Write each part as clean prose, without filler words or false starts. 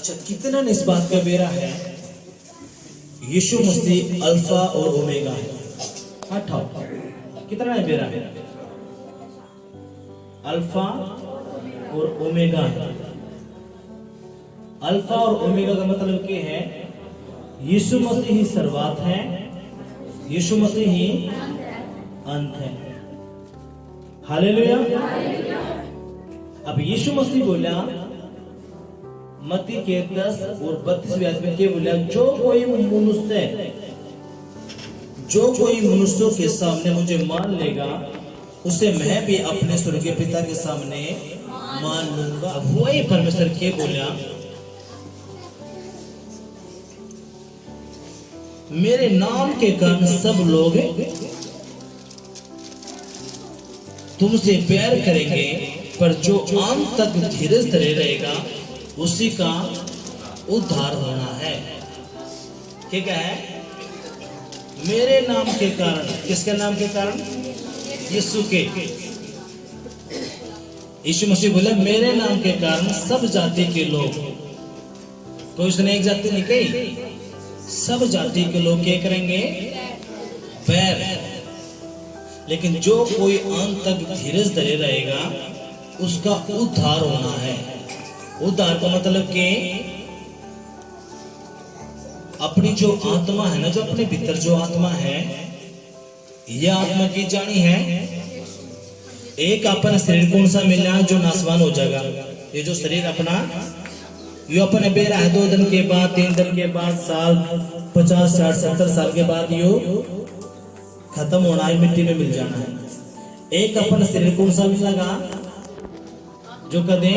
अच्छा, कितना इस बात का बेरा है यीशु मसीह अल्फा और ओमेगा है। हटाओ, कितना है बेरा है? अल्फा और ओमेगा है। अल्फा और ओमेगा का मतलब क्या है? यीशु मसीह ही शुरुआत है, यीशु मसीह ही अंत है। हालेलुया। अब यीशु मसीह बोला मत्ती के 10 और 32वें अध्याय में क्या बोला? जो कोई मनुष्यों के सामने मुझे मान लेगा उसे मैं भी अपने स्वर्गीय पिता के सामने मान लूंगा। वही परमेश्वर के बोला मेरे नाम के कारण सब लोग तुमसे प्यार करेंगे, पर जो अंत तक धीरज धरे रहेगा उसी का उद्धार होना है। ठीक है? मेरे नाम के कारण, किसके नाम के कारण? यीशु के। यीशु मसीह बोले मेरे नाम के कारण सब जाति के लोग, कोई उसने एक जाति नहीं कही, सब जाति के लोग क्या करेंगे? बैर। लेकिन जो कोई अंत तक धीरज धरे रहेगा उसका उद्धार होना है। उद्धार का मतलब कि अपनी जो आत्मा है ना, जो अपने भीतर जो आत्मा है, यह आत्मा की जानी है। एक अपन शरीर कौन सा मिला जो नासवान हो जाएगा? ये जो शरीर अपना यो अपने बेरा है, 2 दिन के बाद, 3 दिन के बाद, साल 50 60 70 साल के बाद यो खत्म होना है, मिट्टी में मिल जाना है। एक अपन शरीर कौन सा मिलेगा जो कदे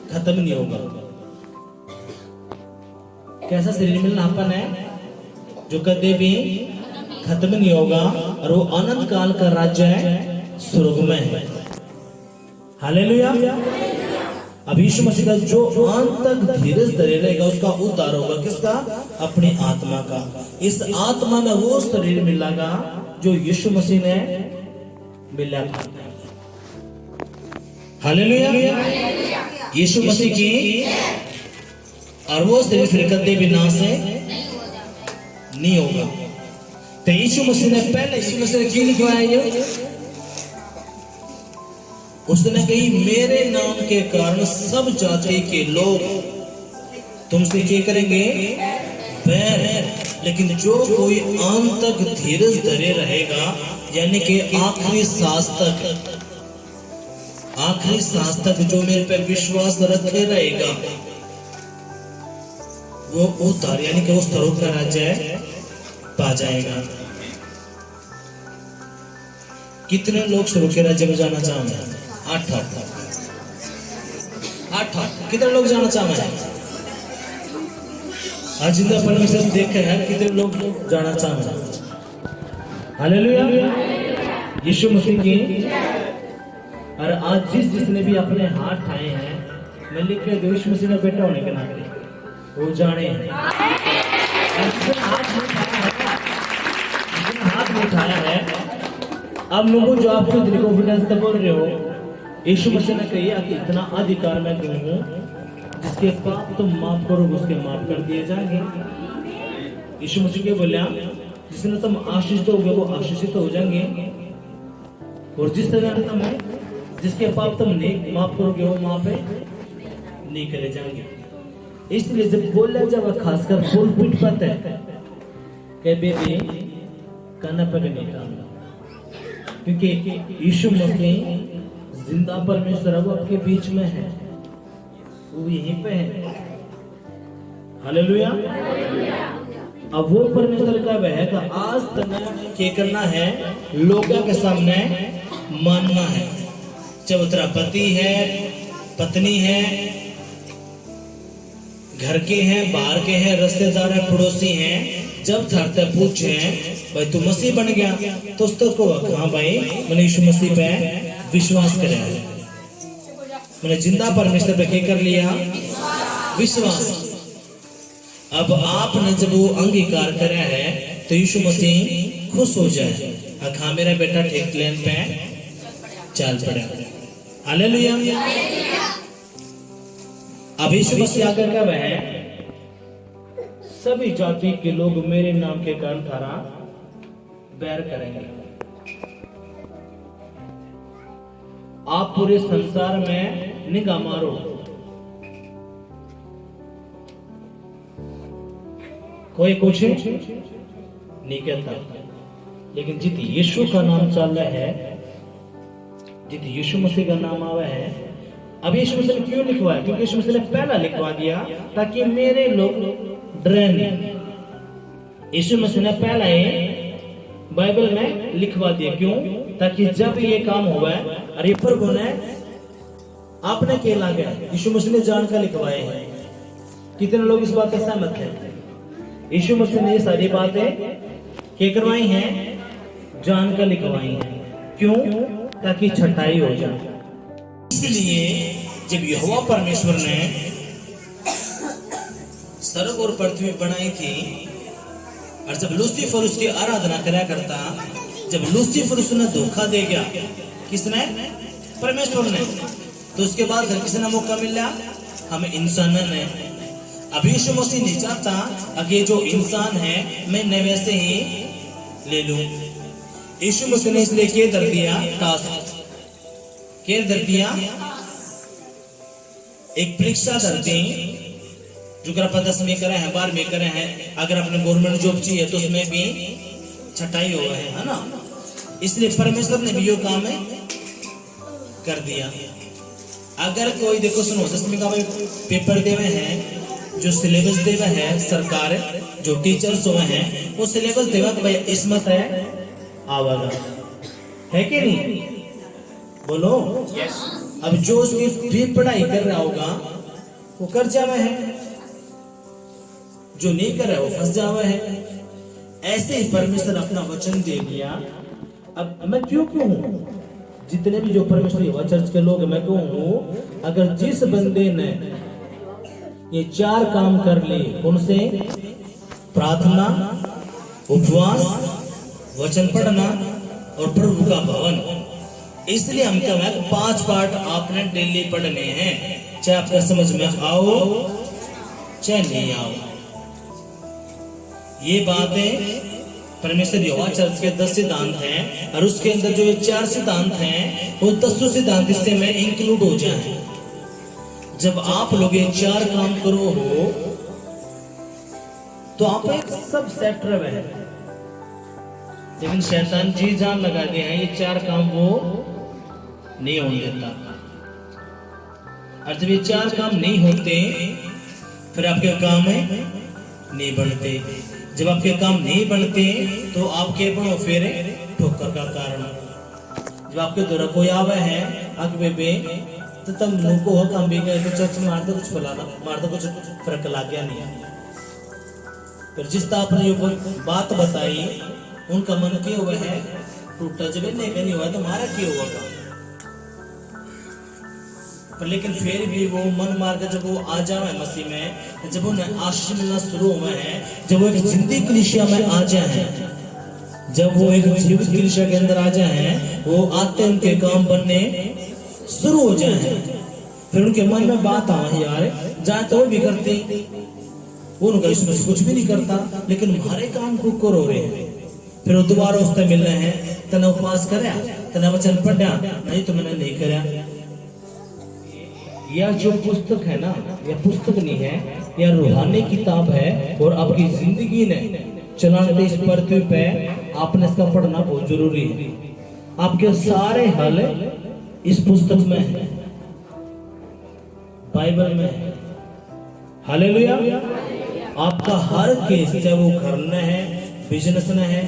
खत्म नहीं होगा? कैसा शरीर मिलना अपन है जो कदे भी खत्म नहीं होगा, और वो अनंत काल का राज्य है, स्वर्ग में है। हालेलुया। अब यीशु मसीह का जो अंत तक धीरज धरे रहेगा उसका उद्धार होगा। किसका? अपनी आत्मा का। इस आत्मा में वो शरीर मिलेगा जो यीशु मसीह ने मिला था। हालेलुया। यीशु मसीह की, और वो शरीर फिर कदे भी नाश नहीं होगा। तो यीशु मसीह ने पहले क्यों लिखवाया ये? उसने कही मेरे नाम के कारण सब जाति के लोग तुमसे क्या करेंगे? बैर। लेकिन जो कोई अंत तक धीरज धरे रहेगा, यानी कि आखिरी सांस तक जो मेरे पर विश्वास रखे रहेगा, वो उद्धार यानी कि उस स्वर्ग का राज्य पा जाएगा। कितने लोग स्वर्ग के राज्य में जाना चाहेंगे? 8 कितने लोग जाना चाहते हैं? आज जिंदा परमेश्वर देखे हैं कितने लोग जाना चाहते हैं। हालेलुया। यीशु मसीह की। और आज जिसने भी अपने हाथ उठाए हैं, मैं लिख के दो यीशु मसीह का बेटा होने के नाते वो जाने हैं। हाथ में उठाया है, अब लोगों जो आपको दिल कॉन्फिडेंस तक बोल रहे हो, यीशु मसीह ने कहा कि इतना अधिकार मैं दूंगा, जिसके पाप तुम माफ करोगे उसके माफ कर दिए जाएंगे। यीशु मसीह के बोला जिसने तुम आशीषित होगे वो आशीषित हो जाएंगे, और जिस तरह तुम जिसके पाप तुम नहीं माफ करोगे वो माफ नहीं करे जाएंगे। इसलिए जब बोला जब खासकर फुल पीठ पाते हैं कि बेबी काना पर नहीं डालना, क्योंकि यीशु मसीह जिंदा परमेश्वर वो आपके बीच में है, वो यहीं पे है। हालेलुया। अब वो परमेश्वर का वह का आज तक क्या करना है? लोगों के सामने मानना है। चाहे तेरा पति है, पत्नी है, घर के हैं, बाहर के हैं, रिश्तेदार हैं, पड़ोसी हैं, जब थरते पूछे भाई तू मसीह बन गया तो उसको को हाँ भाई मैंने यीशु मसीह पे विश्वास करे, मैंने जिंदा परमेश्वर पे क्या कर लिया? विश्वास। अब आपने जब वो अंगीकार करा है तो यीशु मसीह खुश हो जाए, हाँ मेरा बेटा ठीक प्लेन पे चल पड़ा। हालेलुया। अब यीशु मसीह आकर कब है, सभी जाति के लोग मेरे नाम के कारण थारा बैर करेंगे। आप पूरे संसार में निगाह मारो, कोई कुछ नहीं कहता, लेकिन जित यीशु का नाम चल रहा है, जित यीशु मसीह का नाम आवा है, अब यीशु मसीह ने क्यों लिखवाया? क्योंकि यीशु मसीह ने पहला लिखवा दिया ताकि मेरे लोग डरे नहीं। यीशु मसीह ने पहला ही बाइबल में लिखवा दिया, क्यों? ताकि जब ये काम हुआ अरे प्रभु ने आपने केला गया, यीशु मसीह ने जानकर लिखवाए हैं। कितने लोग इस बात से सहमत हैं? यीशु मसीह ने ये सारी बातें क्या करवाई हैं? जानकर लिखवाई हैं। क्यों? ताकि छटाई हो जाए। इसलिए जब यहोवा परमेश्वर ने स्वर्ग और पृथ्वी बनाई थी और जब लूसीफर उसकी आराधना करा करता, जब लूसीफर उसने धोखा दे गया, किसने? परमेश्वर ने, तो उसके बाद किसने मौका मिला? हमें इंसानों ने। अब यीशु मसीह नहीं चाहता अगर जो इंसान है मैं न वैसे ही ले लूं। यीशु मसीह ने इसलिए क्या दर दिया? टास्क क्या दर दिया? एक परीक्षा दर दी, जो अगर 10वीं करे हैं, 12वीं करे हैं, अगर अपने गवर्नमेंट जॉब चाहिए तो उसमें भी छटाई हो गए है ना। इसलिए परमेश्वर ने भी यो काम कर दिया। अगर कोई देखो सुनो, 10वीं का पेपर देवे हैं, जो सिलेबस देवा है सरकार, जो टीचर्स हुए हैं वो सिलेबस देवा तो भाई इसमत है आवागा है कि नहीं? बोलो yes. अब जो उसकी भी पढ़ाई कर रहा होगा वो कर जावा है, जो नहीं कर रहा वो फंस जावा है। ऐसे ही परमेश्वर अपना वचन दे दिया। अब मैं क्यों हूं, जितने भी जो परमेश्वर चर्च के लोग, मैं क्यों हूं, अगर जिस बंदे ने ये 4 काम कर लिए, उनसे प्रार्थना, उपवास, वचन पढ़ना और प्रभु का भवन, इसलिए हम क्या है 5 पाठ आपने डेली पढ़ने हैं, चाहे आपका समझ में आओ चाहे नहीं आओ। ये बातें परमेश्वर यहोवा चर्च के 10 सिद्धांत हैं और उसके अंदर जो ये 4 सिद्धांत हैं वो 10 सिद्धांत इससे में इंक्लूड हो जाए। जब आप लोग ये 4 काम करो हो तो आप एक सब सेट रहे हैं, लेकिन शैतान जी जान लगा दिए हैं ये 4 काम वो नहीं होने देता। और जब ये 4 काम नहीं होते फिर आपके काम नहीं बनते। जब आपके काम नहीं बनते तो आपके बनो फिर ठोकर का कारण। जब आपके द्वारा कोई आवे है आगे पे तो तब नुको हो काम भी गए तो चर्च में मारते कुछ फलाना मारते कुछ फर्क लग गया नहीं। फिर जिस तरह आपने ये बात बताई उनका मन किए हुए है टूटा, जब नहीं हुआ तो हमारा क्यों हुआ काम? पर लेकिन फिर भी वो मन मार कर जब वो आ जाए मसीह में, जब उन्हें आशीष मिलना शुरू हुए हैं, जब वो एक जिंदगी कलीसिया में आ जाए हैं, जब वो एक जीवित कलीसिया के अंदर आ जाए हैं, वो आते उनके काम बनने शुरू हो जाए हैं। फिर उनके मन में बात आ यार जाए तो भी करते, वो उनका इसमें कुछ भी नहीं करता, लेकिन हमारे काम को करो रहे हैं। फिर वो दोबारा उससे मिल रहे हैं, तना उपवास कर तना वचन पढ़ा, नहीं तो मैंने नहीं करा। यह जो पुस्तक है ना, यह पुस्तक नहीं है, यह रूहानी किताब है और आपकी जिंदगी ने चलाने इस पृथ्वी पे आपने इसका पढ़ना बहुत जरूरी है। आपके सारे हल इस पुस्तक में है, बाइबल में है। हालेलुया। आपका हर केस, चाहे वो घर में है, बिजनेस में है,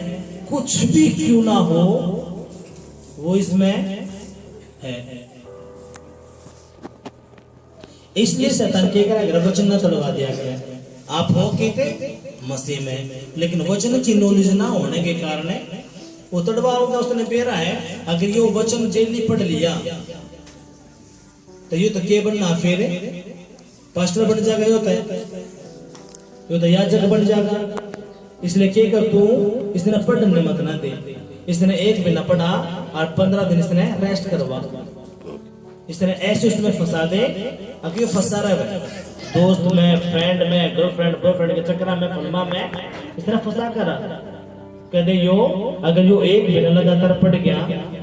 कुछ भी क्यों ना हो, वो इसमें है। इसलिए शैतान के वचन न तोड़वा दिया गया। आप हो कहते मसीह में, लेकिन वचन की नॉलेज ना होने के कारण वो तड़वा होगा। उसने बेरा है अगर ये वचन डेली पढ़ लिया तो ये तो के बनना, फिर पास्टर बन जाएगा, ये तो याजक बन जाएगा। इसलिए क्या कर तू इसने पढ़ने मत ना दे। इसने एक भी ना पढ़ा और 15 दिन इसने रेस्ट करवा। इस तरह ऐसे उसमें फंसा दे। अगर ये फंसा रहा है दोस्त में, फ्रेंड में, गर्लफ्रेंड बॉयफ्रेंड के चक्कर में, फलमा में, इस तरह फंसा कर कहते यो अगर यो एक महीने लगातार पड़ गया,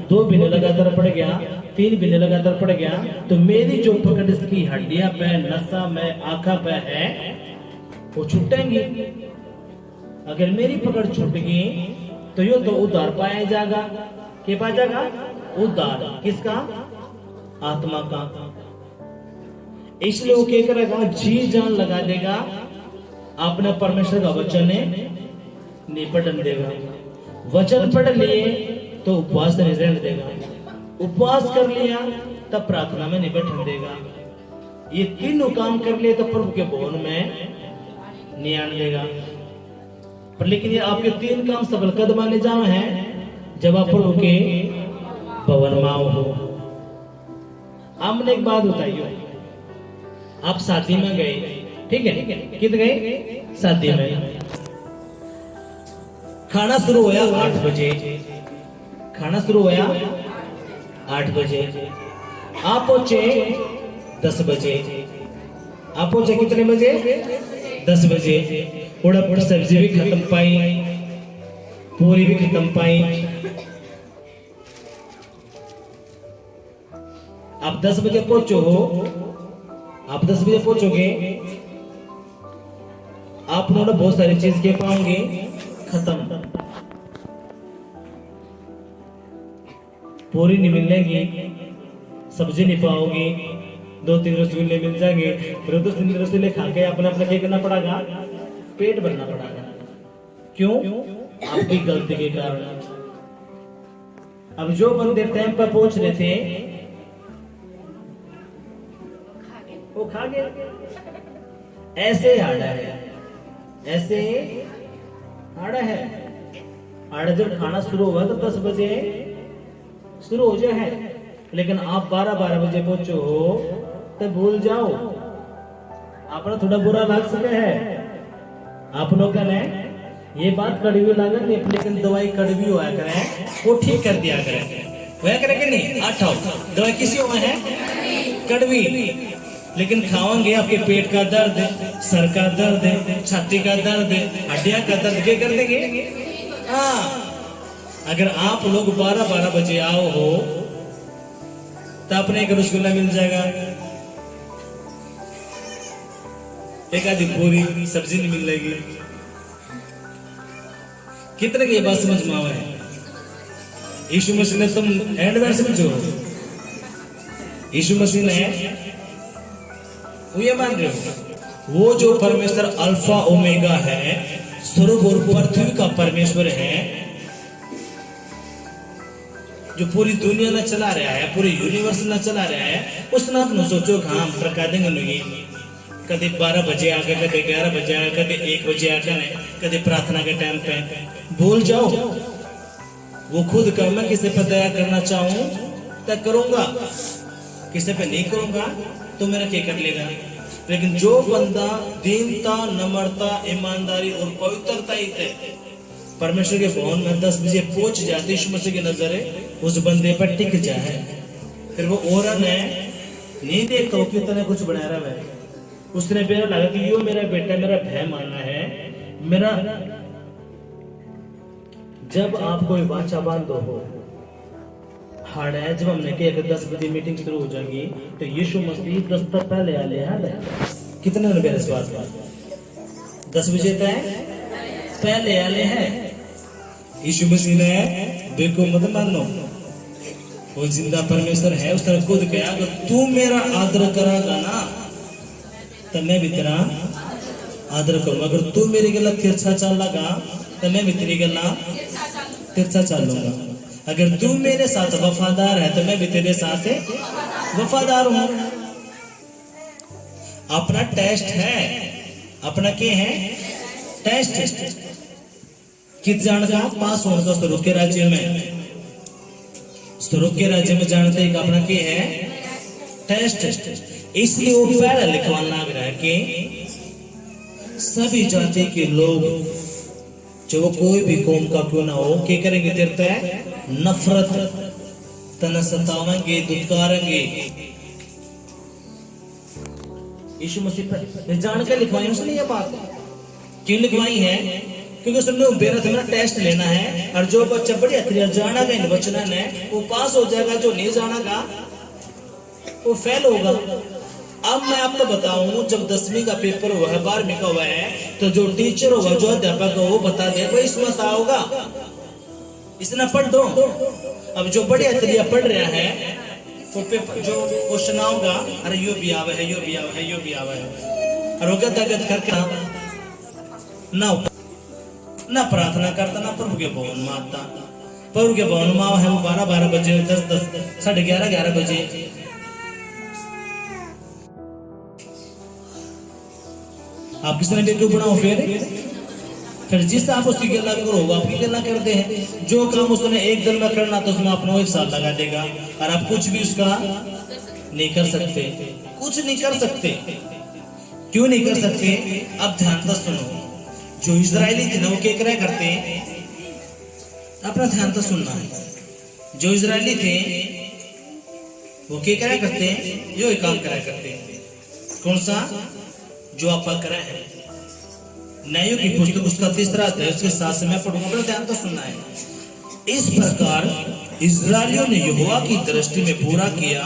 2 महीने लगातार पड़ गया, 3 महीने लगातार पड़ गया, तो मेरी जो पकड़ इसकी हड्डियां पे, नसा में, आंखा पे है वो छूटेंगी। अगर मेरी पकड़ छूट गई तो यो तो उद्धार पाया जाएगा। क्या पाया जाएगा? उद्धार। किसका? आत्मा का। इसलिए वो क्या करेगा? जी जान लगा देगा, अपने परमेश्वर का वचन नहीं पढ़ने देगा। वचन पढ़ लिए तो उपवास नहीं रहने देगा, उपवास कर लिया तब प्रार्थना में नहीं बैठने देगा। ये तीनों काम कर लिए तो प्रभु के भवन में नहीं आने देगा। पर लेकिन ये आपके 3 काम सफल कद माने जावे हैं जब आप प्रभु के भवन में हो। हमने एक बात बताइए, आप शादी में गए, ठीक है, कित गए? शादी में। खाना शुरू होया 8 बजे, खाना शुरू होया 8 बजे, आप पहुंचे 10 बजे। आप पहुंचे कितने बजे? 10 बजे। उड़द सब्जी भी खत्म पाई, पूरी भी खत्म पाई। आप 10 बजे पहुंचो हो, आप 10 बजे पहुंचोगे, आप उन्होंने बहुत सारी चीज के पाओगे खत्म, पूरी नहीं मिलेगी, सब्जी नहीं पाओगी, 2-3 रसगुल्ले मिल जाएंगे, फिर 2-3 रसगुल्ले खा के अपना अपना क्या करना पड़ेगा? पेट भरना पड़ेगा। क्यों? आपकी गलती के कारण। अब जो बंदे टाइम पर पहुंच रहे थे वो खा गए। ऐसे आड़ा है, ऐसे आड़ा है। आड़ा जब खाना शुरू हुआ तो 10 बजे शुरू हो जाए, लेकिन आप 12 बजे पहुंचो हो तो भूल जाओ। आपने थोड़ा बुरा लग सके है आप लोगों ने, ये बात कड़वी लगा नहीं, लेकिन दवाई कड़वी हुआ करे वो ठीक कर दिया करे, वह करे कि नहीं? आठाओ दवाई किसी हुआ है कड़वी, लेकिन खाओगे आपके पेट का दर्द, सर का दर्द, छाती का दर्द, हड्डियां का दर्द क्या कर देंगे? हाँ, अगर आप लोग 12 बजे आओ हो तो अपने एक रसगुल्ला मिल जाएगा, एक आधी पूरी सब्जी नहीं मिलेगी। कितने की बात समझ में आवा है? यीशु मसीह ने तुम एंड समझो, यीशु मसीह ने वो ये मान रहे हो वो जो परमेश्वर अल्फा ओमेगा है, स्वर्ग और पृथ्वी का परमेश्वर है, जो पूरी दुनिया ने चला रहा है, पूरी यूनिवर्स ने चला रहा है, उसने अपने सोचो हम ट्रका देंगे नहीं। कभी 12 बजे आके, कभी 11 बजे आके, कभी 1 बजे आके, कभी प्रार्थना के टाइम पे भूल जाओ। वो खुद कर, मैं किसी पर दया करना चाहूं तो करूंगा, किसी पे नहीं करूंगा तो मेरा क्या कर लेगा। लेकिन जो बंदा दीनता, नम्रता, ईमानदारी और पवित्रता ही थे परमेश्वर के भवन में 10 बजे पहुंच जाते, यीशु मसीह की नजर उस बंदे पर टिक जाए, फिर वो औरत है नहीं देखता कि तने कुछ बना रहा है, उसने मेरा लगा कि यो मेरा बेटा, मेरा भय मानना है मेरा। जब आप कोई वाचा बांधो हो हार्ड है, जब हमने कहा 10 बजे मीटिंग शुरू हो जाएगी तो यीशु मसीह 10 तक पहले आले हैं। कितने ने मेरे पास 10 बजे तक पहले आले हैं। यीशु मसीह ने देखो मत मानो, वो जिंदा परमेश्वर है, उसने खुद कहा अगर तू मेरा आदर करागा ना तो मैं भी तेरा आदर करूंगा, अगर तू मेरी गला तिरछा चाल लगा तो मैं भी तेरी गला तिरछा चाल लूंगा, अगर तू मेरे साथ वफादार है तो मैं भी तेरे साथ वफादार हूं। अपना टेस्ट है, अपना क्या है? टेस्ट। कित जान का पास होने का स्वर्ग के राज्य में, स्वर्ग के राज्य में जानते हैं कि अपना क्या है? टेस्ट। इसलिए वो पहले लिखवाना लग रहा है कि सभी जाति के लोग, जो वो कोई भी कौम का क्यों ना हो, क्या करेंगे? तेरे नफरत, तना सतावेंगे, दुत्कारेंगे, यीशु मसीह पर जान के लिखवाई उसने ये बात। क्यों लिखवाई है? क्योंकि उसने बेरथ में टेस्ट लेना है, और जो बच्चा बढ़िया तरीके जाना का इन वचनों ने वो पास हो जाएगा, जो नहीं जाना का वो फेल होगा। अब मैं आपको बताऊं, जब 10वीं का पेपर हुआ है, 12वीं का हुआ है, तो जो टीचर होगा, जो अध्यापक होगा, वो बता दे भाई इसमें होगा, इसने पढ़ दो। अब जो बढ़िया तरीके पढ़ रहा है तो पेपर जो क्वेश्चन होगा, अरे यो भी आवे है, यो भी आवे है, यो भी आवे है, और वो गदगद करके ना प्रार्थना करता, ना प्रभु के भवन में आता। प्रभु के भवन में है वो 12 बजे, 10 साढ़े 11 बजे। आप किसने बेवकूफ बनाओ? फिर जिस आप उसकी गला करो वो आपकी गला करते हैं। जो काम उसने एक दिन में करना तो उसमें अपना 1 साल लगा देगा, और आप कुछ भी उसका नहीं कर सकते, कुछ नहीं कर सकते। क्यों नहीं कर सकते? अब ध्यान से सुनो। जो इजरायली थे ना वो क्या कराया करते, अपना ध्यान तो सुनना है। जो इजरायली थे वो क्या कराया करते, यो एक काम कराया करते। कौन सा? जो आप करा है न्यायों की पुस्तक उसका 3रा अध्याय उसके 7 से मैं पढ़ूंगा, अपना ध्यान तो सुनना है। इस प्रकार इजरायलियों ने यहोवा की दृष्टि में बुरा किया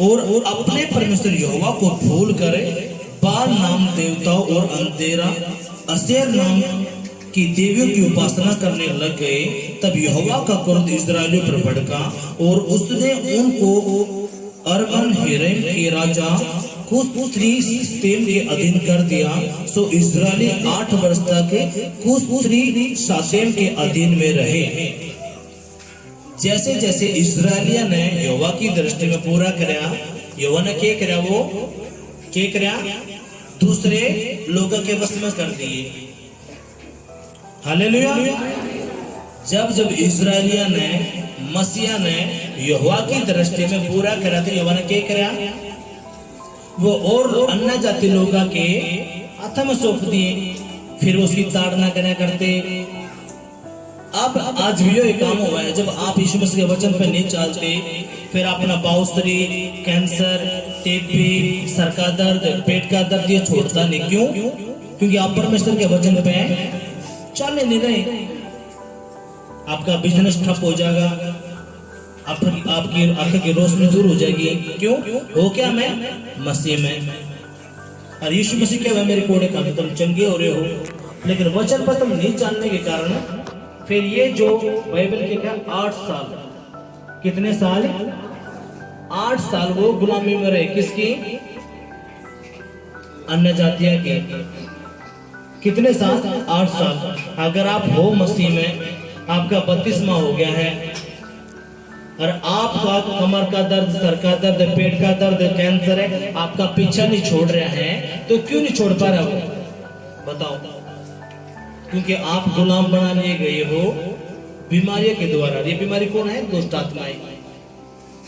और अपने परमेश्वर यहोवा को भूल कर बाल नाम देवताओं और अंधेरा अशेर नाम की देवियों की उपासना करने लग गए। तब यहोवा का क्रोध इजरायलियों पर भड़का और उसने उनको अरबन हिरम के राजा कुस्त्री सिस्टम के अधीन कर दिया। सो इजरायली 8 वर्ष तक कुस्त्री शासेम के अधीन में रहे। जैसे जैसे इजरायलियों ने यहोवा की दृष्टि में पूरा कराया, यहोवा ने क्या कराया? वो क्या कराया? दूसरे लोगों के वश में कर दिए। हालेलुया। जब इजरायलियों ने, मसीहा ने यहोवा की दृष्टि में पूरा करा तो यहोवा ने क्या कराया? वो और अन्य जाति लोगों के हाथ में सौंप दिए, फिर उसकी ताड़ना करना करते। अब आज भी ये काम हुआ है, जब आप यीशु मसीह के वचन पर नहीं चलते, फिर अपना बाउसरी, कैंसर, टीबी, सर का दर्द, पेट का दर्द ये छोड़ता नहीं। क्यों? क्योंकि आप परमेश्वर के वचन पे चलने नहीं रहे। आपका बिजनेस ठप हो जाएगा, आपकी आंखें की रोशनी दूर हो जाएगी। क्यों? हो क्या? मैं मसीह में, और यीशु मसीह क्या मेरे कोड़े का तुम चंगे हो रहे हो, लेकिन वचन पर तुम नहीं जानने के कारण फिर ये जो बाइबल के क्या 8 साल, कितने साल? 8 साल वो गुलामी में रहे। किसकी? अन्य जातियों के। कितने साल? 8 साल। अगर आप हो मसीह में, आपका 32वां हो गया है, और आपका कमर का दर्द, सर का दर्द, पेट का दर्द, कैंसर है, आपका पीछा नहीं छोड़ रहा है, तो क्यों नहीं छोड़ पा रहा हो? बताओ। क्योंकि आप गुलाम बना लिए गए हो बीमारियों के द्वारा। ये बीमारी कौन है? दुष्ट आत्माएं।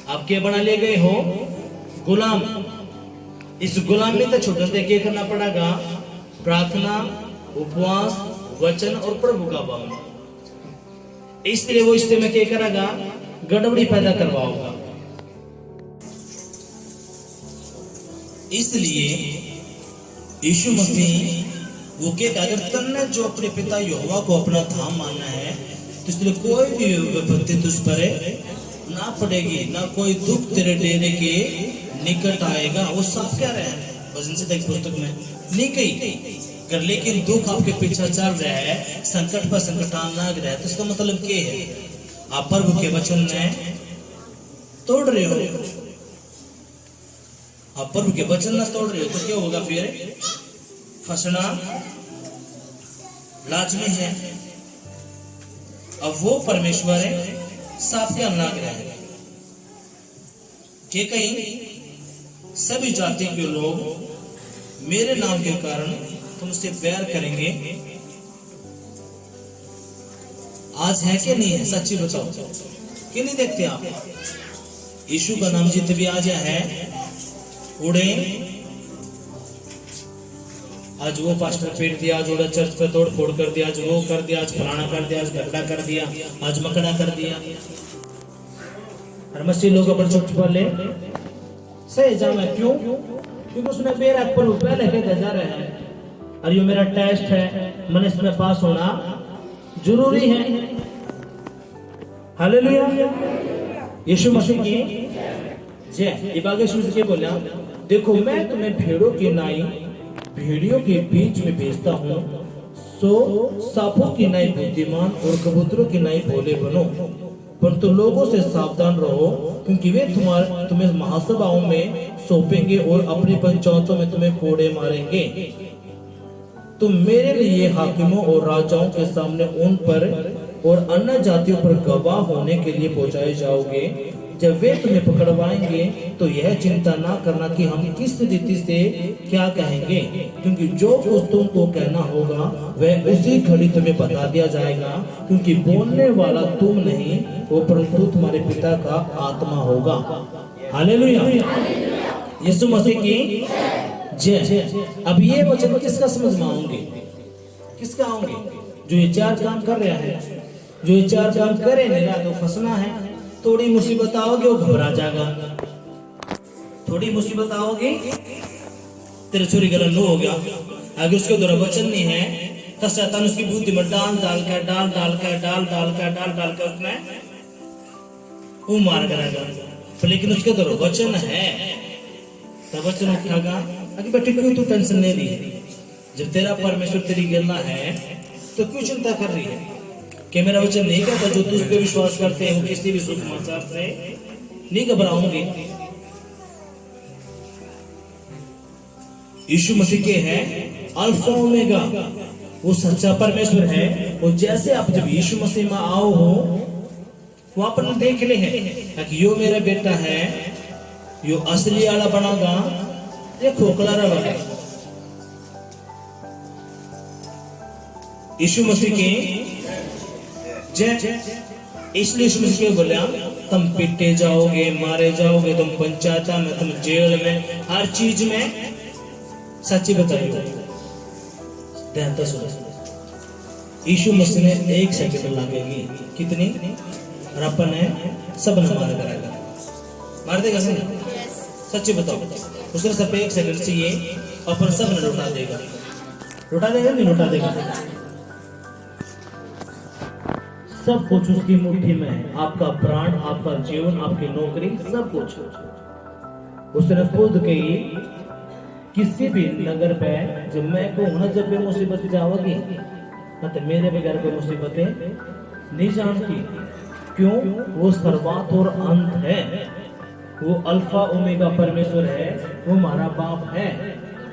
आप क्या बना लिए गए हो? गुलाम। इस गुलामी तो छूटने क्या करना पड़ेगा? प्रार्थना, उपवास, वचन और प्रभु का भाव। इसलिए वो इससे में क्या करेगा? गड़बड़ी पैदा करवाओगा। इसलिए यीशु मसीह वो क्या, अगर तुमने जो अपने पिता यहोवा को अपना धाम मानना है, तो इसलिए कोई भी विपत्ति तुझ पर ना पड़ेगी, ना कोई दुख तेरे डेरे के निकट आएगा। वो सब क्या रहे हैं भजन संहिता की पुस्तक में नहीं कही कर, लेकिन दुख आपके पीछे चल रहा है, संकट पर संकट लग रहा है, तो इसका मतलब क्या है? आप प्रभु के वचन में तोड़ रहे हो। आप प्रभु के वचन ना तोड़ रहे हो तो क्या होगा? फिर फंसना लाजमी है। अब वो परमेश्वर है, साफ क्या नाग रहा है कि कहीं सभी जाति के लोग मेरे नाम के कारण तुमसे प्यार करेंगे। आज है कि नहीं है? सच्ची बताओ कि नहीं देखते आप? यीशु का नाम जितने भी आज है, उड़े। आज वो पास्टर पेट दिया, आज उड़ा चर्च पे तोड़ फोड़ कर दिया, आज वो कर दिया, आज फलाना कर दिया, आज गड्ढा कर दिया, आज मकड़ा कर दिया। और मसीह लोग अपन चुप ले सही जाना। क्यों? क्योंकि उसने मेरा पर पहले कहते जा रहे हैं और ये मेरा टेस्ट है, मैंने इसमें पास होना जरूरी है। हालेलुया, यीशु मसीह की जय। इबागे यीशु मसीह बोला, देखो मैं तुम्हें भेड़ों की नाई भेड़ियों के बीच में भेजता हूँ, सो सांपों की नाई बुद्धिमान और कबूतरों की नाई भोले बनो। परंतु लोगों से सावधान रहो, क्योंकि वे तुम्हें महासभाओं में सौंपेंगे और अपनी पंचायतों में तुम्हें कोड़े मारेंगे। तुम मेरे लिए हाकिमों और राजाओं के सामने उन पर और अन्य जातियों पर गवाह होने के लिए पहुंचाए जाओगे। जब वे तुम्हें पकड़वाएंगे तो यह चिंता ना करना कि हम किस रीति से क्या कहेंगे, क्योंकि जो कुछ तुमको कहना होगा वह उसी घड़ी तुम्हें बता दिया जाएगा, क्योंकि बोलने वाला तुम नहीं वो परंतु तुम्हारे पिता का आत्मा होगा। हालेलुया, यीशु मसीह की जय। अब ये वचन किसका समझ में आएंगे, किसका आएंगे? जो ये चार काम कर रहा है, जो ये चार काम करे नहीं रहा तो फंसना है। थोड़ी मुसीबत आओगे वो घबरा जाएगा, थोड़ी मुसीबत आओगे तेरे चोरी गलत नो हो गया, अगर उसके द्वारा वचन नहीं है तो शैतान उसकी बुद्धि में डाल डाल कर उसने वो मार करेगा। लेकिन उसके द्वारा वचन है तो वचन उठागा। अगर बेटे क्यों तू टेंशन ले रही है? जब तेरा परमेश्वर तेरी गिरना है तो क्यों चिंता कर रही है? कि मेरा वचन नहीं कहता जो तुझ पे विश्वास करते हैं वो किसी भी सुसमाचार से नहीं घबराओगे। यीशु मसीह के है अल्फा ओमेगा, वो सच्चा परमेश्वर है। और जैसे आप जब यीशु मसीह में आओ हो वो अपन देख ले हैं कि यो मेरा बेटा है, यो असली आला बनागा, ये खोखला रहा है। यीशु मसीह की जय। इसलिए यीशु मसीह बोला, तुम पिटे जाओगे, मारे जाओगे, तुम पंचायत में, तुम जेल में, हर चीज में सच्ची बताइए। यीशु मसीह ने 1 सेकंड लगेगी कितनी, और अपन है सब मार करेगा, मार देगा सही? सच्ची बताओ, उसने सब 1 सेकंड चाहिए, अपन सब ने लौटा देगा। लौटा देगा नहीं लौटा देगा? सब कुछ उसकी मुट्ठी में है, आपका प्राण, आपका जीवन, आपकी नौकरी, सब कुछ। उसने खुद कही किसी भी नगर पे जब मैं कहूँ ना जब भी मुसीबत जाओगी ना तो मेरे बगैर कोई मुसीबतें नहीं जानती। क्यों? वो शुरुआत और अंत है, वो अल्फा ओमेगा परमेश्वर है, वो हमारा बाप है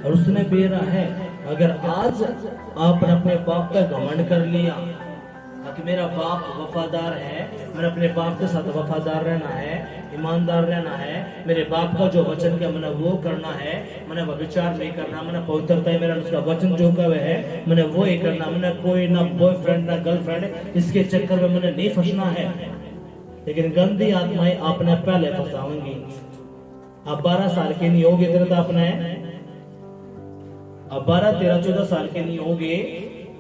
और उसने बेरा है। अगर आज आपने अपने बाप का घमंड कर लिया कि मेरा बाप वफादार है, मैंने अपने बाप के साथ वफादार रहना है, ईमानदार रहना है, मेरे बाप का जो वचन क्या मैंने वो करना है, मैंने व्यभिचार नहीं करना, मैंने पवित्रता है मेरा उसका वचन जो कहे है मैंने वो ही करना, मैंने कोई ना बॉयफ्रेंड ना गर्लफ्रेंड इसके चक्कर में मैंने नहीं फंसना है। लेकिन गंदी आत्माएं आपने पहले फंसाऊंगी। अब 12 साल के नहीं होगे इधर तो आपने, अब 12, 13, 14 साल के नहीं होगे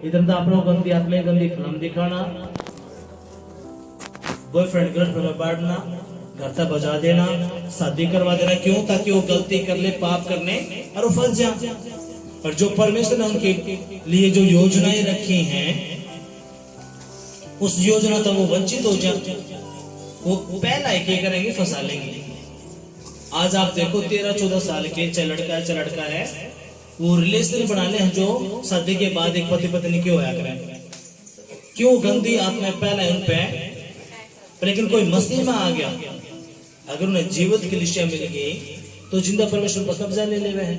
इधर तो आपने गंदी आत्माएं, गंदी फिल्म दिखाना, बॉयफ्रेंड गर्लफ्रेंड में बैठना, घर तक बजा देना, शादी करवा देना। क्यों? ताकि वो गलती कर ले, पाप करने और वो फंस जाए। और जो परमेश्वर ने उनके लिए जो योजनाएं रखी हैं उस योजना तक वो वंचित हो जाए, वो पहला एक करेंगे, फंसा लेंगे। आज आप देखो 13-14 साल के चाहे लड़का है वो रिलेशन बना ले जो शादी के बाद एक पति पत्नी क्यों होया करें? क्यों? गंदी आत्मा पहले उन पे। लेकिन कोई मसीह में आ गया, अगर उन्हें जीवित की लिस्टिया मिल गई तो जिंदा परमेश्वर पर कब्जा ले लेवे है।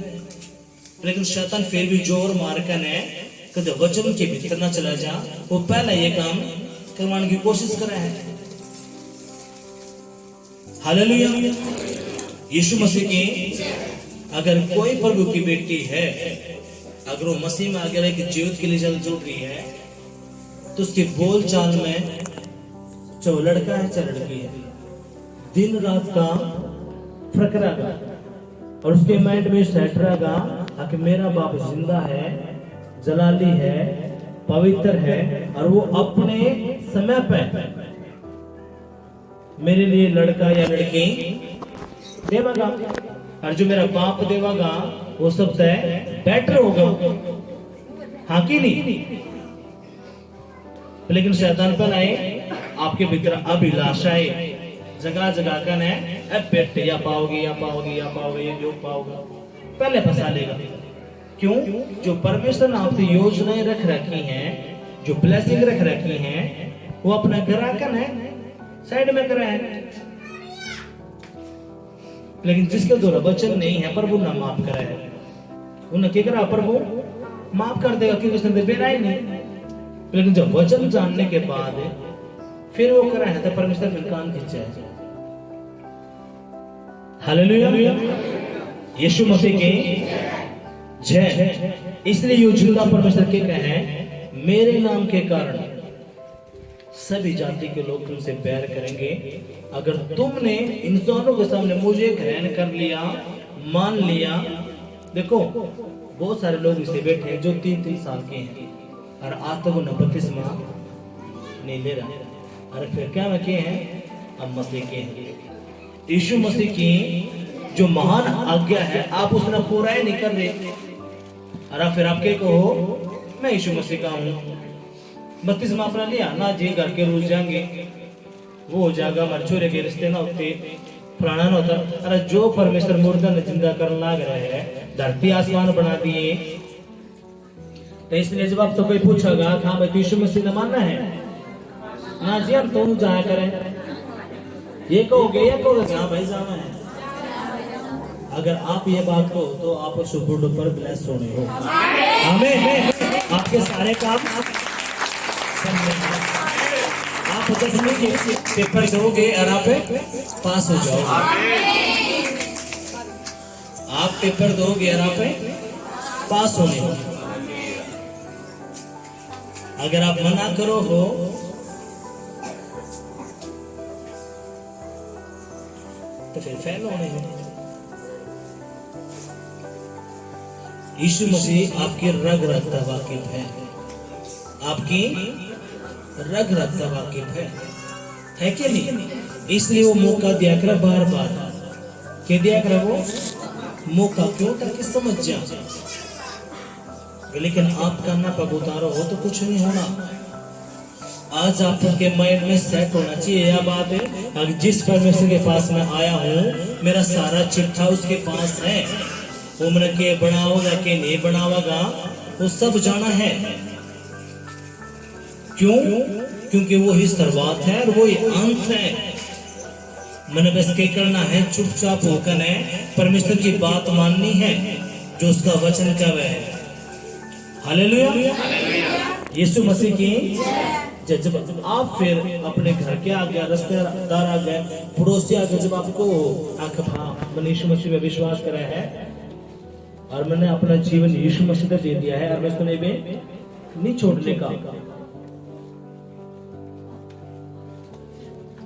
लेकिन शैतान फिर भी जोर मार कर ने कदे वचन के भीतर न चला जा, वो पहला ये काम करवाने की कोशिश कर रहा है। हालेलुया, यीशु मसीह की अगर कोई प्रभु की बेटी है, अगर वो मसीह में आगे रह के जीवित के लिए जल जुड़ रही है तो उसके बोल चाल में चाहे लड़का है चाहे लड़की है, दिन रात का फर्क रहेगा और उसके माइंड में सेट रहेगा कि मेरा बाप जिंदा है, जलाली है, पवित्र है और वो अपने समय पे मेरे लिए लड़का या लड़की देगा। और जो मेरा बाप देवागा वो सबसे बेटर होगा। हाँ कि नहीं? लेकिन शैतान पर आए आपके भीतर अभिलाषाएं जगह जगह कर है, बेटे या पाओगे या पाओगे या पाओगे ये जो पाओगे पहले फंसा लेगा। क्यों? जो परमेश्वर ने आपसे योजनाएं रख रखी हैं, जो ब्लेसिंग रख रखी हैं, वो अपना ग्राहकन है साइड में करा है। लेकिन जिसके द्वारा वचन नहीं है प्रभु ना माफ करा है, उन्हें क्या करा? प्रभु माफ कर देगा क्योंकि उसने बेरा ही नहीं। लेकिन जब वचन जानने के बाद फिर वो करा है तो परमेश्वर में कान खींचा है। हालेलुया, यीशु मसीह की जय। इसलिए योजना परमेश्वर के कहे मेरे नाम के कारण सभी जाति के लोग तुमसे प्यार करेंगे। अगर तुमने इंसानों के सामने मुझे ग्रहण कर लिया, मान लिया। देखो बहुत सारे लोग इसे बैठे हैं जो 3-3 साल के हैं और आज तक उन्हें बपतिस्मा नहीं ले रहा। अरे फिर क्या मैं किए हैं? अब मसीह के हैं। यीशु मसीह की जो महान आज्ञा है आप उसने पूरा ही नहीं कर रहे। अरे फिर आप क्या कहो? मैं यीशु मसीह का हूँ, बपतिस्मा अपना लिया ना जी, घर के रूल जाएंगे, वो हो जाएगा, हमारे छोरे के रिश्ते ना होते, पुराना ना होता। अरे जो परमेश्वर मुर्दा ने जिंदा करने लग रहे हैं, धरती आसमान बना दिए, तो इसलिए जब आप तो कोई पूछेगा हाँ भाई यीशु मसीह ने मानना है ना जी, हम तुम जाया करें, ये कहोगे या कहोगे हाँ भाई जाना है। अगर आप ये बात कहो तो आप सुपर डुपर ब्लेस होने हो। हमें आपके सारे काम आप 10वीं के पेपर दोगे और आप पास हो जाओगे। आप पेपर दोगे और आप पास होने हो। अगर आप मना करो हो तो फिर फेल होने हो। यीशु मसीह आपकी रग रग का वाकिफ है, आपकी रग रग का वाकिफ है कि नहीं? इसलिए वो मौका दिया कर बार बार, क्या दिया कर वो मौका, क्यों? ताकि समझ जाए। लेकिन आप करना पग उतारो हो तो कुछ नहीं होना। आज आपके माइंड में सेट होना चाहिए यह बात है, अगर जिस परमेश्वर के पास मैं आया हूँ मेरा सारा चिट्ठा उसके पास है। वो मैंने के बनाओगा के नहीं बनावागा वो सब जाना है। क्यों? क्योंकि वो ही शुरुआत है और वो ही अंत है। मैंने बस क्या करना है? चुपचाप होकर है परमेश्वर की बात माननी है, जो उसका वचन कब है। हालेलुया, यीशु मसीह की जब आप फिर अपने घर के आ गया, रिश्तेदार आ गए, पड़ोसी आ गए, जब आपको मैंने यीशु मसीह में विश्वास करा है और मैंने अपना जीवन यीशु मसीह को दे दिया है और मैं इसको नहीं छोड़ने का,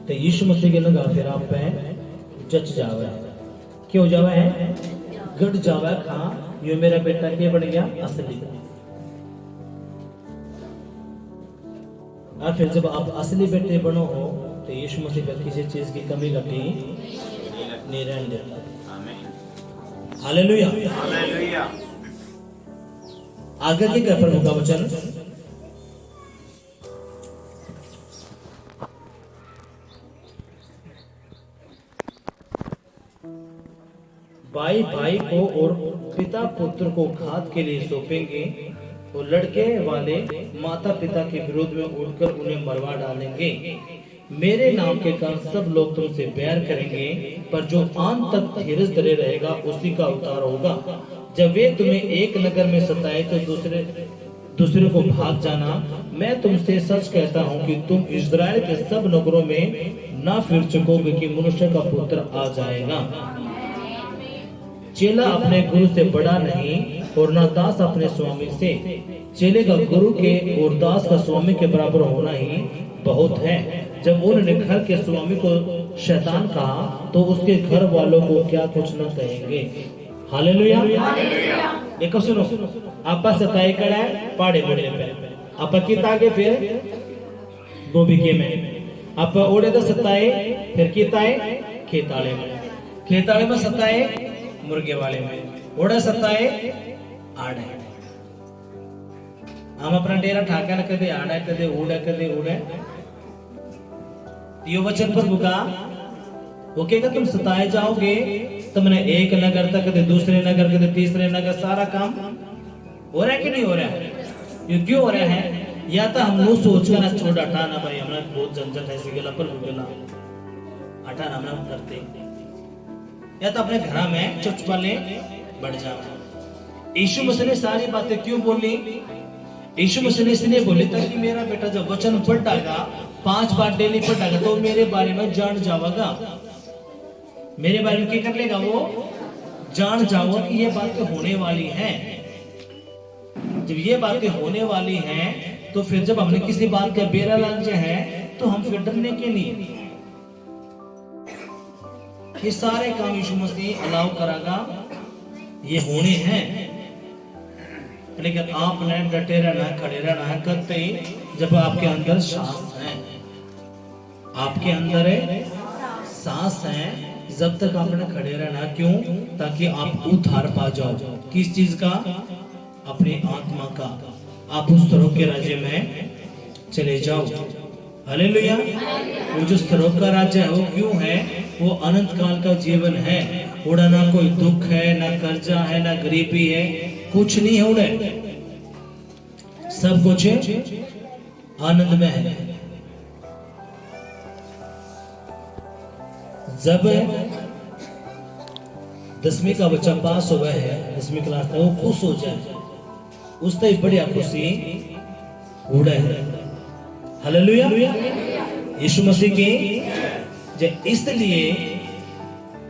तो यीशु मसीह के लगा फिर आप पे जच जावे। क्यों जावे है? गट जावे। हाँ ये मेरा बेटा क्या बन गया? असली। और फिर जब आप असली बेटे बनो हो तो यीशु मसीह पर किसी चीज की कमी घटी नहीं रहने देता। Hallelujah, hallelujah. आगे की क्या प्रभु का वचन? भाई भाई को और पिता पुत्र को घात के लिए सौंपेंगे, तो लड़के वाले माता पिता के विरोध में उठकर उन्हें मरवा डालेंगे। मेरे नाम के कारण सब लोग तुमसे प्यार करेंगे, पर जो अंत तक धीरज धरे रहेगा उसी का उद्धार होगा। जब वे तुम्हें एक नगर में सताए तो दूसरे को भाग जाना। मैं तुमसे सच कहता हूँ कि तुम इस्राएल के सब नगरों में ना फिर चुकोगे कि मनुष्य का पुत्र आ जाएगा। चेला अपने गुरु से बड़ा नहीं और ना दास अपने स्वामी से। चेले का गुरु के और दास का स्वामी के बराबर होना ही बहुत है। जब उन्होंने घर के स्वामी को शैतान कहा तो उसके घर वालों को क्या कुछ न कहेंगे। हालेलुया। देखो सुनो, आपा सताई कड़ा है पाड़े बोले पे, आपा की तागे फिर गोबिके में, आपा ओड़े तो सताए फिर की ताए खेताले में, खेताले में सताए मुर्गे वाले में ओड़ा सताए आड़े हम अपना डेरा ठाका न कदे आड़ा कदे उड़े यो वचन पर बुका वो कहेगा तुम सताए जाओगे तुमने एक नगर तक कदे दूसरे नगर कदे तीसरे नगर सारा काम हो रहा है कि नहीं हो रहा है? ये क्यों हो रहा है? या तो हम लोग सोचकर ना छोड़ हटाना भाई हमारा बहुत झंझट है सिगला पर बुगला हटाना हम करते या तो अपने घर में चुप ले बढ़ जाओ। यीशु मसीह ने सारी बातें क्यों बोली? यीशु मसीह ने इसलिए बोली ताकि मेरा बेटा जब वचन पढ़ागा 5 बार डेली पढ़ागा तो मेरे बारे में जान जाएगा, मेरे बारे में क्या कर लेगा? वो जान जाओगा कि ये बातें होने वाली हैं। जब ये बातें होने वाली हैं तो फिर जब हमने किसी बात का बेरा लग जाए तो हम फिर डरने के लिए ये सारे काम यीशु मसीह अलाउ करागा, ये होने हैं। लेकिन आपने डटे रहना है, खड़े रहना है करते ही जब आपके अंदर सांस है, आपके अंदर सांस है, जब तक आपने खड़े रहना। क्यों? ताकि आप उद्धार पा जाओ। किस चीज का? अपनी आत्मा का। आप उस तरह के राज्य में चले जाओ। हालेलुया। वो जो स्तरों का राज्य है वो क्यों है? वो अनंत काल का जीवन है। उड़ा ना कोई दुख है, ना कर्जा है, ना गरीबी है, कुछ नहीं है उड़े, सब कुछ आनंद में है। जब 10वीं का बच्चा पास हुआ है, 10वीं क्लास में, वो खुश हो जाए, उससे बढ़िया खुशी उड़े है। हालेलुया। यीशु मसीह की इसलिए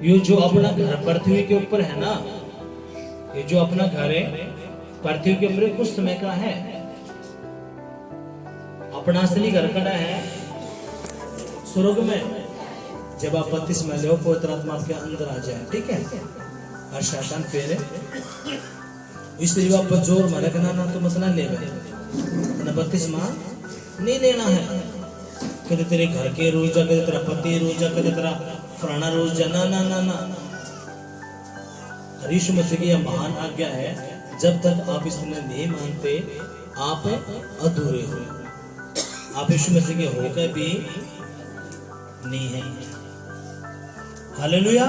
ये जो अपना घर पृथ्वी के ऊपर है ना, ये जो अपना घर है पृथ्वी के ऊपर कुछ समय का है। अपना असली घर खड़ा है स्वर्ग में। जब आप 32 में लो पवित्र आत्मा आपके अंदर आ जाए, ठीक है, और शैतान फेरे इसलिए आप जोर में रखना ना तो मत ना ले 32 नहीं लेना है। कदे तेरे घर के रोजा, कदे तेरा पति रोजा, कदे तेरा फलाना रोजा, ना ना ना ना। यीशु मसीह की यह महान आज्ञा है, जब तक आप इसमें नहीं मानते आप अधूरे हो, आप यीशु मसीह के होकर भी नहीं है। हालेलुया।